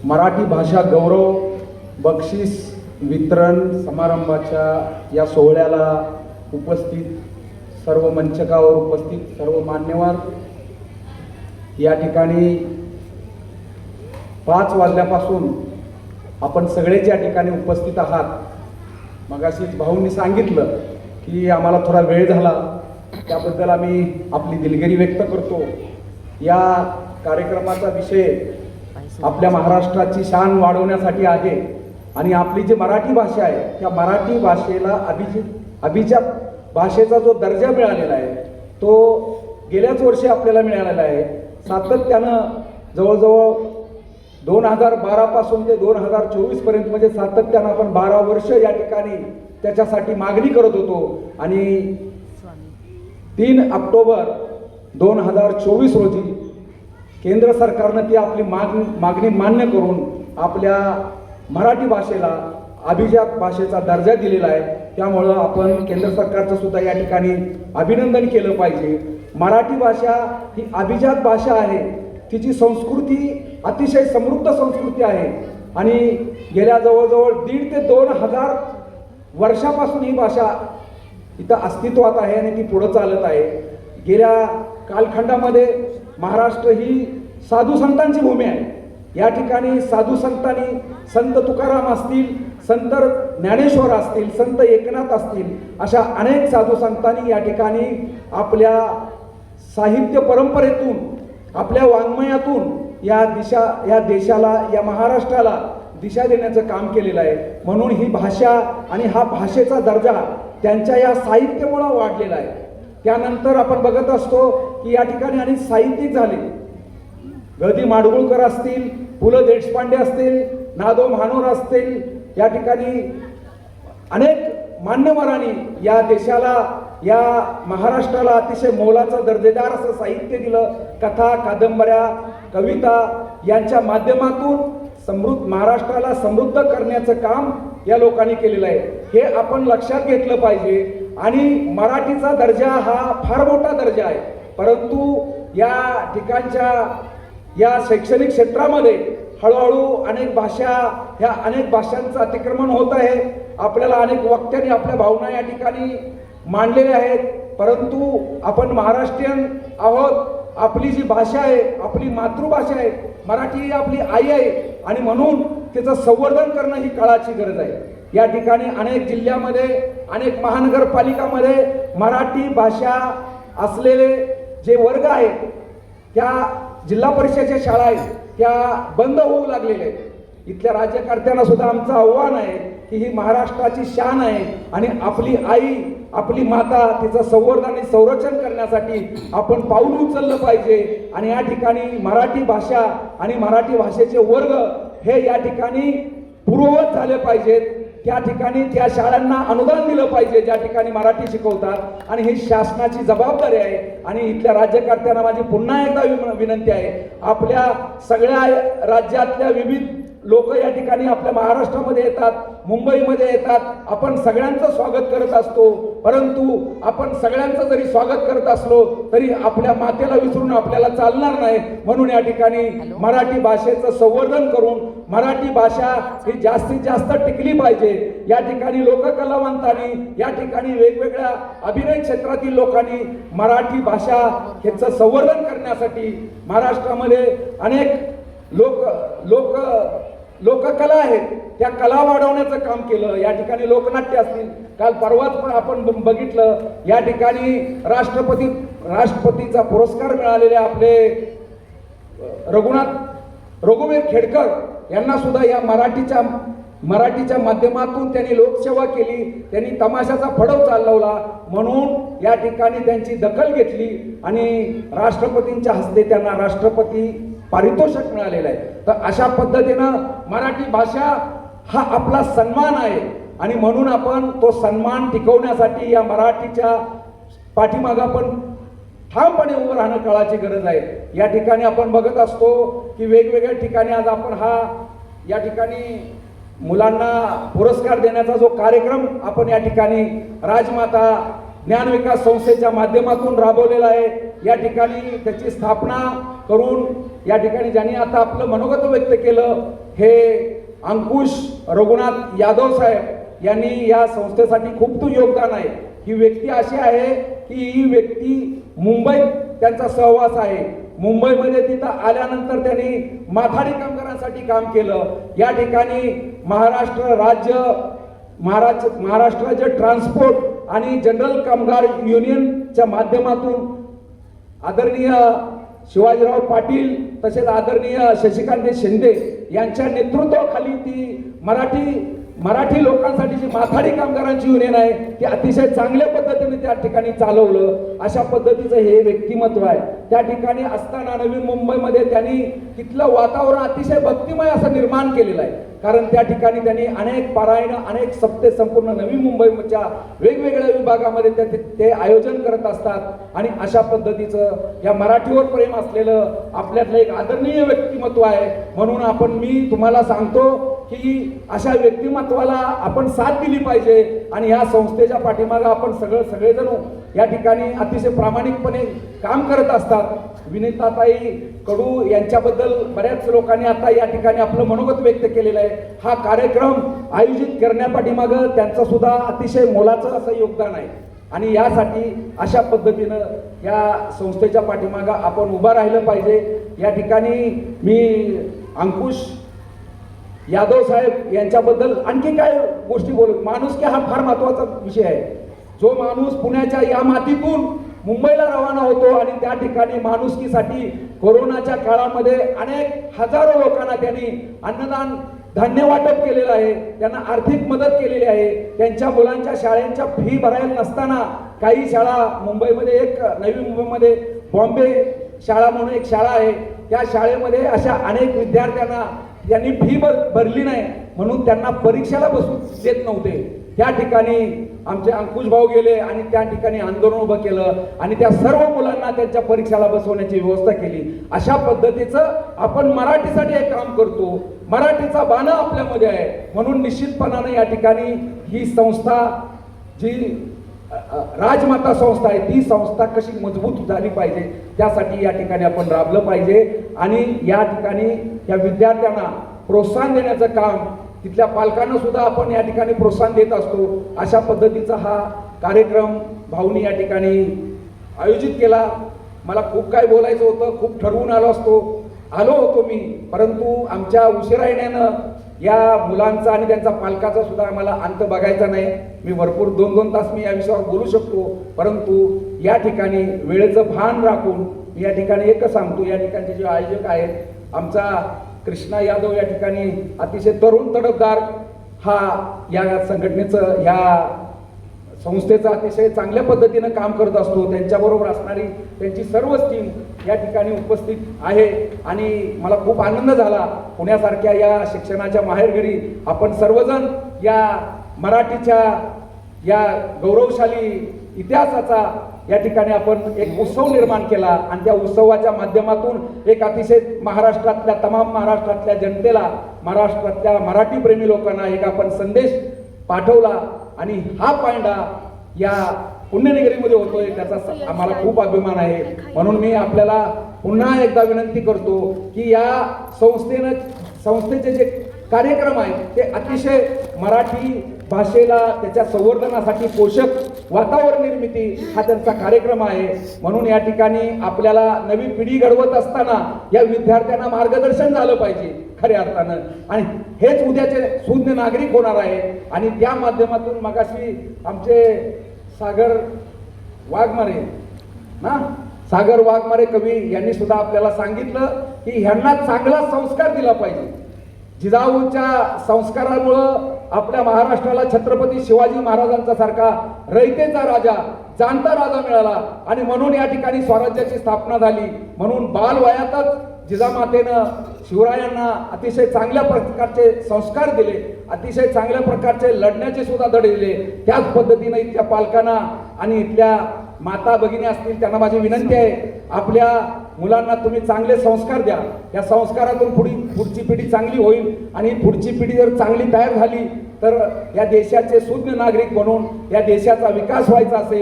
मराठी भाषा गौरव बक्षीस वितरण समारंभाच्या या सोहळ्याला उपस्थित सर्व मंचकावर उपस्थित सर्व मान्यवर, या ठिकाणी 5 वाजल्यापासून आपण सगळेच या ठिकाणी उपस्थित आहात. मगाशीच भाऊंनी सांगितलं की आम्हाला थोडा वेळ झाला, त्याबद्दल आम्ही आपली दिलगिरी व्यक्त करतो. या कार्यक्रमाचा विषय आपल्या महाराष्ट्राची शान वाढवण्यासाठी आहे आणि आपली जी मराठी भाषा आहे त्या मराठी भाषेला अभिजात भाषेचा जो दर्जा मिळालेला आहे तो गेल्याच वर्षी आपल्याला मिळालेला आहे. सातत्यानं जवळजवळ 2012 पासून ते 2024 पर्यंत म्हणजे सातत्यानं आपण 12 वर्ष या ठिकाणी त्याच्यासाठी मागणी करत होतो आणि 3 ऑक्टोबर 2024 रोजी केंद्र सरकारनं ती आपली मागणी मान्य करून आपल्या मराठी भाषेला अभिजात भाषेचा दर्जा दिलेला आहे. त्यामुळं आपण केंद्र सरकारचं सुद्धा या ठिकाणी अभिनंदन केलं पाहिजे. मराठी भाषा ही अभिजात भाषा आहे, तिची संस्कृती अतिशय समृद्ध संस्कृती आहे आणि गेल्या जवळजवळ 1,500 ते 2,000 वर्षापासून ही भाषा इथं अस्तित्वात आहे आणि ती पुढं चालत आहे. गेल्या कालखंडामध्ये महाराष्ट्र ही साधू संतांची भूमी आहे. या ठिकाणी साधू संतांनी संत तुकाराम असतील, संत ज्ञानेश्वर असतील, संत एकनाथ असतील, अशा अनेक साधू संतांनी या ठिकाणी आपल्या साहित्य परंपरेतून आपल्या वाङ्मयातून या देशाला या महाराष्ट्राला दिशा देण्याचं काम केलेलं आहे. म्हणून ही भाषा आणि हा भाषेचा दर्जा त्यांच्या या साहित्यामुळे वाढलेला आहे. त्यानंतर आपण बघत असतो की या ठिकाणी अनेक साहित्यिक झाले. ग. माडगुळकर असतील, पु. ल. देशपांडे असतील, ना. महानोर असतील, या ठिकाणी अनेक मान्यवरांनी या देशाला या महाराष्ट्राला अतिशय मोलाचं दर्जेदार असं साहित्य दिलं. कथा, कादंबऱ्या, कविता यांच्या माध्यमातून महाराष्ट्राला समृद्ध करण्याचं काम या लोकांनी केलेलं आहे. हे आपण लक्षात घेतलं पाहिजे. आणि मराठीचा दर्जा हा फार मोठा दर्जा आहे, परंतु या ठिकाणच्या या शैक्षणिक क्षेत्रामध्ये हळूहळू अनेक भाषांचं अतिक्रमण होत आहे. आपल्याला अनेक वक्त्यांनी आपल्या भावना या ठिकाणी मांडलेल्या आहेत, परंतु आपण महाराष्ट्रीयन आहोत. आपली जी भाषा आहे, आपली मातृभाषा आहे, मराठी ही आपली आई आहे आणि म्हणून तिचं संवर्धन करणं ही काळाची गरज आहे. या ठिकाणी अनेक जिल्ह्यामध्ये, अनेक महानगरपालिकामध्ये मराठी भाषा असलेले जे वर्ग आहेत, त्या जिल्हा परिषदेच्या शाळा आहेत त्या बंद होऊ लागलेल्या आहेत. इथल्या राज्यकर्त्यांना सुद्धा आमचं आव्हान आहे की ही महाराष्ट्राची शान आहे आणि आपली आई, आपली माता, तिचं संवर्धन आणि संरक्षण करण्यासाठी आपण पाऊल उचललं पाहिजे. आणि या ठिकाणी मराठी भाषा आणि मराठी भाषेचे वर्ग हे या ठिकाणी पूर्ववत झाले पाहिजेत. त्या ठिकाणी त्या शाळांना अनुदान दिलं पाहिजे ज्या ठिकाणी मराठी शिकवतात आणि ही शासनाची जबाबदारी आहे. आणि इथल्या राज्यकर्त्यांना माझी पुन्हा एकदा विनंती आहे, आपल्या सगळ्या राज्यातल्या विविध लोक या ठिकाणी आपल्या महाराष्ट्रामध्ये येतात, मुंबईमध्ये येतात. आपण सगळ्यांचं स्वागत करत असतो, परंतु आपण सगळ्यांचं जरी स्वागत करत असलो तरी आपल्या मातेला विसरून आपल्याला चालणार नाही. म्हणून या ठिकाणी मराठी भाषेचं संवर्धन करून मराठी भाषा ही जास्तीत जास्त टिकली पाहिजे. या ठिकाणी लोककलावंतांनी, या ठिकाणी वेगवेगळ्या अभिनय क्षेत्रातील लोकांनी मराठी भाषा ह्याचं संवर्धन करण्यासाठी महाराष्ट्रामध्ये अनेक लोककला आहेत, त्या कला वाढवण्याचं काम केलं. या ठिकाणी लोकनाट्य असतील, काल परवाच पण आपण बघितलं, या ठिकाणी राष्ट्रपतीचा पुरस्कार मिळालेले आपले रघुवीर खेडकर यांना सुद्धा या मराठीच्या माध्यमातून त्यांनी लोकसेवा केली, त्यांनी तमाशाचा फडव चालवला. म्हणून या ठिकाणी त्यांची दखल घेतली आणि राष्ट्रपतींच्या हस्ते त्यांना राष्ट्रपती पारितोषिक मिळालेलं आहे. तर अशा पद्धतीनं मराठी भाषा हा आपला सन्मान आहे आणि म्हणून आपण तो सन्मान टिकवण्यासाठी या मराठीच्या पाठीमागे आपण ठामपणे उभं राहणं काळाची गरज आहे. या ठिकाणी आपण बघत असतो की वेगवेगळ्या ठिकाणी आज आपण या ठिकाणी मुलांना पुरस्कार देण्याचा जो कार्यक्रम आपण या ठिकाणी राजमाता ज्ञान विकास संस्थेच्या माध्यमातून राबवलेला आहे। या ठिकाणी त्याची स्थापना करून या ठिकाणी ज्यांनी आता आपलं मनोगत व्यक्त केलं हे अंकुश रघुनाथ यादव साहेब यांनी या संस्थेसाठी खूप योगदान आहे। ही व्यक्ती अशी आहे की ही व्यक्ती मुंबईत त्यांचा सहवास आहे। मुंबईमध्ये तिथं आल्यानंतर त्यांनी माथाडी कामगारांसाठी काम केलं। या ठिकाणी महाराष्ट्र ट्रान्सपोर्ट आणि जनरल कामगार युनियनच्या माध्यमातून आदरणीय शिवाजीराव पाटील तसेच आदरणीय शशिकांत शिंदे यांच्या नेतृत्वाखाली ती मराठी लोकांसाठी जी माथाडी कामगारांची युनियन आहे ती अतिशय चांगल्या पद्धतीने त्या ठिकाणी चालवलं। अशा पद्धतीचं हे व्यक्तिमत्व आहे। त्या ठिकाणी असताना नवी मुंबईमध्ये त्यांनी तिथलं वातावरण अतिशय भक्तिमय असं निर्माण केलेलं आहे। कारण त्या ठिकाणी त्यांनी अनेक पारायण अनेक सप्ते संपूर्ण नवी मुंबईच्या वेगवेगळ्या विभागामध्ये ते आयोजन करत असतात आणि अशा पद्धतीचं या मराठीवर प्रेम असलेलं आपल्यातलं एक आदरणीय व्यक्तिमत्व आहे। म्हणून मी तुम्हाला सांगतो की अशा व्यक्तिमत्वाला आपण साथ दिली पाहिजे आणि या संस्थेच्या पाठीमागे आपण सगळेजण या ठिकाणी अतिशय प्रामाणिकपणे काम करत असतात। विनीताताई कडू यांच्याबद्दल बऱ्याच लोकांनी आता या ठिकाणी आपलं मनोगत व्यक्त केलेलं आहे। हा कार्यक्रम आयोजित करण्यापाठीमागे त्यांचं सुद्धा अतिशय मोलाचं असं योगदान आहे आणि यासाठी अशा पद्धतीनं या संस्थेच्या पाठीमागे आपण उभा राहिलं पाहिजे। या ठिकाणी मी अंकुश यादव साहेब यांच्याबद्दल आणखी काय गोष्टी बोलू। माणुसकी हा फार महत्त्वाचा विषय आहे। जो माणूस पुण्याच्या या मातीतून मुंबईला रवाना होतो आणि त्या ठिकाणी माणुसकीसाठी कोरोनाच्या काळामध्ये अनेक हजारो लोकांना त्यांनी अन्नदान धान्य वाटप केलेलं आहे, त्यांना आर्थिक मदत केलेली आहे। त्यांच्या मुलांच्या शाळेच्या फी भरायला नसताना काही शाळा मुंबईमध्ये नवी मुंबईमध्ये बॉम्बे शाळा म्हणून एक शाळा आहे, त्या शाळेमध्ये अशा अनेक विद्यार्थ्यांना यांनी फी भरली नाही म्हणून त्यांना परीक्षेला बसू देत नव्हते। त्या ठिकाणी आमचे अंकुश भाऊ गेले आणि त्या ठिकाणी आंदोलन उभं केलं आणि त्या सर्व मुलांना त्यांच्या परीक्षेला बसवण्याची व्यवस्था केली। अशा पद्धतीचं आपण मराठीसाठी एक काम करतो। मराठीचा बाणा आपल्यामध्ये आहे म्हणून निश्चितपणाने या ठिकाणी ही संस्था जी राजमाता संस्था आहे ती संस्था कशी मजबूत झाली पाहिजे त्यासाठी या ठिकाणी आपण राबलं पाहिजे आणि या ठिकाणी या विद्यार्थ्यांना प्रोत्साहन देण्याचं काम तिथल्या पालकांना सुद्धा आपण या ठिकाणी प्रोत्साहन देत असतो। अशा पद्धतीचा हा कार्यक्रम भाऊनी या ठिकाणी आयोजित केला। मला खूप काय बोलायचं होतं, खूप ठरवून आलो होतो मी, परंतु आमच्या उशिरा येण्यानं या मुलांचा आणि त्यांचा पालकाचा सुद्धा आम्हाला अंत बघायचा नाही। मी भरपूर 2-2 तास मी या विषयावर बोलू शकतो, परंतु या ठिकाणी वेळेचं भान राखून मी या ठिकाणी एकच सांगतो, या ठिकाणचे जे आयोजक आहेत आमचा कृष्णा यादव या ठिकाणी अतिशय तरुण तडफदार हा या संघटनेचं या संस्थेचं अतिशय चांगल्या पद्धतीनं काम करत असतो। त्यांच्याबरोबर असणारी त्यांची सर्वच टीम या ठिकाणी उपस्थित आहे आणि मला खूप आनंद झाला पुण्यासारख्या या शिक्षणाच्या माहेरघरी आपण सर्वजण या मराठीच्या या गौरवशाली इतिहासाचा या ठिकाणी आपण एक उत्सव निर्माण केला आणि त्या उत्सवाच्या माध्यमातून एक अतिशय तमाम महाराष्ट्रातल्या जनतेला, महाराष्ट्रातल्या मराठी प्रेमी लोकांना एक आपण संदेश पाठवला आणि हा पायंडा या पुण्यनगरीमध्ये होतोय त्याचा आम्हाला खूप अभिमान आहे। म्हणून मी आपल्याला पुन्हा एकदा विनंती करतो की या संस्थेचे जे कार्यक्रम आहेत ते अतिशय मराठी भाषेला त्याच्या संवर्धनासाठी पोषक वातावरण निर्मिती हा त्यांचा कार्यक्रम आहे। म्हणून या ठिकाणी आपल्याला नवी पिढी घडवत असताना या विद्यार्थ्यांना मार्गदर्शन झालं पाहिजे खऱ्या अर्थानं आणि हेच उद्याचे सुज्ञ नागरिक होणार आहे आणि त्या माध्यमातून मगाशी आमचे सागर वाघमारे कवी यांनी सुद्धा आपल्याला सांगितलं की ह्यांना चांगला संस्कार दिला पाहिजे। जिजाऊच्या संस्कारामुळं आपल्या महाराष्ट्राला छत्रपती शिवाजी महाराजांचा सारखा रयतेचा राजा, जाणता राजा मिळाला आणि म्हणून या ठिकाणी स्वराज्याची स्थापना झाली। म्हणून बालवयातच जिजामातेनं शिवरायांना अतिशय चांगल्या प्रकारचे संस्कार दिले, अतिशय चांगल्या प्रकारचे लढण्याचे सुद्धा धडे दिले। त्याच पद्धतीने इथल्या पालकांना आणि इथल्या माता भगिनी असतील त्यांना माझी विनंती आहे, आपल्या मुलांना तुम्ही चांगले संस्कार द्या। या संस्कारातून पुढची पिढी चांगली होईल आणि पुढची पिढी जर चांगली तयार झाली तर या देशाचे सुज्ञ नागरिक म्हणून या देशाचा विकास व्हायचा असेल